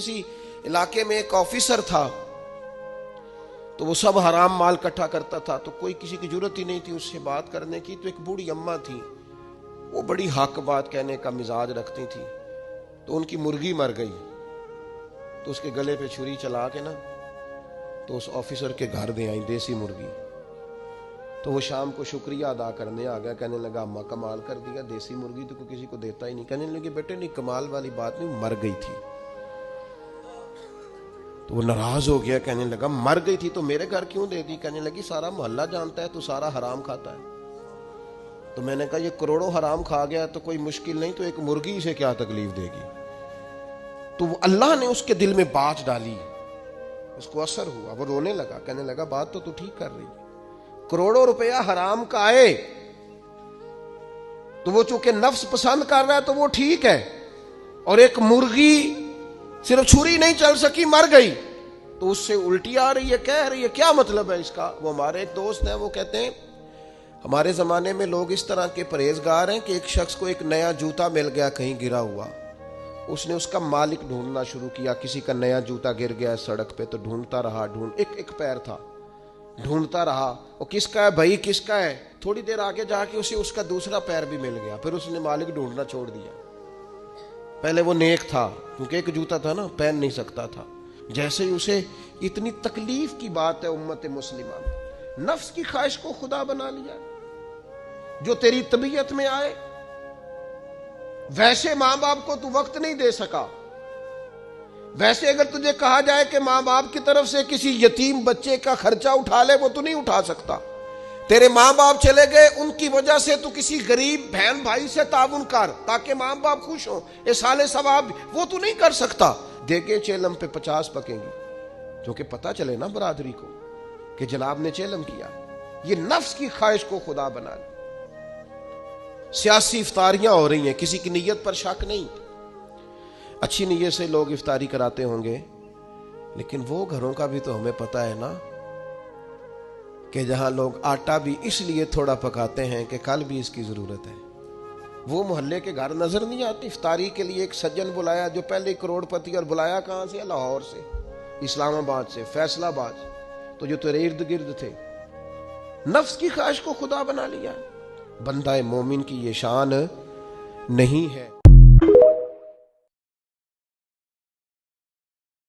किसी इलाके में एक ऑफिसर था, तो वो सब हराम माल इकट्ठा करता था, तो कोई किसी की जरूरत ही नहीं थी उससे बात करने की। तो एक बूढ़ी अम्मा थी, वो बड़ी हक बात कहने का मिजाज रखती थी। तो उनकी मुर्गी मर गई, तो उसके गले पे छुरी चला के ना तो उस ऑफिसर के घर दे आई देसी मुर्गी। तो वो शाम को शुक्रिया अदा करने आ गया, कहने लगा अम्मा कमाल कर दिया, देसी मुर्गी तो किसी को देता ही नहीं। कहने लगे बेटे नहीं, कमाल वाली बात नहीं, मर गई थी। तो वो नाराज हो गया, कहने लगा मर गई थी तो मेरे घर क्यों दे दी? कहने लगी सारा मोहल्ला जानता है तू सारा हराम खाता है। तो मैंने कहा ये करोड़ों हराम खा गया तो कोई मुश्किल नहीं, तो एक मुर्गी से क्या तकलीफ देगी? तो वो अल्लाह ने उसके दिल में बात डाली, उसको असर हुआ, वो रोने लगा, कहने लगा बात तो तू ठीक कर रही है, करोड़ों रुपया हराम का आए तो वो चूंकि नफ्स पसंद कर रहा है तो वो ठीक है, और एक मुर्गी सिर्फ छुरी नहीं चल सकी मर गई तो उससे उल्टी आ रही है, कह रही है, क्या मतलब है इसका? वो हमारे एक दोस्त हैं, वो कहते हैं हमारे जमाने में लोग इस तरह के परहेजगार हैं कि एक शख्स को एक नया जूता मिल गया कहीं गिरा हुआ, उसने उसका मालिक ढूंढना शुरू किया। किसी का नया जूता गिर गया सड़क पे तो ढूंढता रहा, एक पैर था, ढूंढता रहा, वो किसका है भाई, किसका है? थोड़ी देर आगे जाके उसे उसका दूसरा पैर भी मिल गया, फिर उसने मालिक ढूंढना छोड़ दिया। पहले वो नेक था क्योंकि एक जूता था ना, पहन नहीं सकता था। जैसे ही उसे इतनी तकलीफ की बात है उम्मत मुस्लिमा में, नफ्स की ख्वाहिश को खुदा बना लिया, जो तेरी तबीयत में आए। वैसे मां बाप को तू वक्त नहीं दे सका, वैसे अगर तुझे कहा जाए कि मां बाप की तरफ से किसी यतीम बच्चे का खर्चा उठा ले, वो तू नहीं उठा सकता। तेरे मां बाप चले गए, उनकी वजह से तू किसी गरीब बहन भाई से ताउन कर ताकि मां बाप खुश हो, ये साले सवाब, वो तू नहीं कर सकता। देखे चेलम पे 50 पकेंगी, जो कि पता चले ना बरादरी को कि जनाब ने चेलम किया। ये नफ्स की ख्वाहिश को खुदा बना ली। सियासी इफ्तारियां हो रही हैं, किसी की नीयत पर शक नहीं, अच्छी नीयत से लोग इफ्तारी कराते होंगे, लेकिन वो घरों का भी तो हमें पता है ना कि जहां लोग आटा भी इसलिए थोड़ा पकाते हैं कि कल भी इसकी जरूरत है। वो मोहल्ले के घर नजर नहीं आते। इफ्तारी के लिए एक सज्जन बुलाया जो पहले करोड़पति, और बुलाया कहां से? लाहौर से, इस्लामाबाद से, फैसलाबाद, तो जो तेरे इर्द गिर्द थे। नफ्स की ख्वाहिश को खुदा बना लिया। बंदा मोमिन की ये शान नहीं है।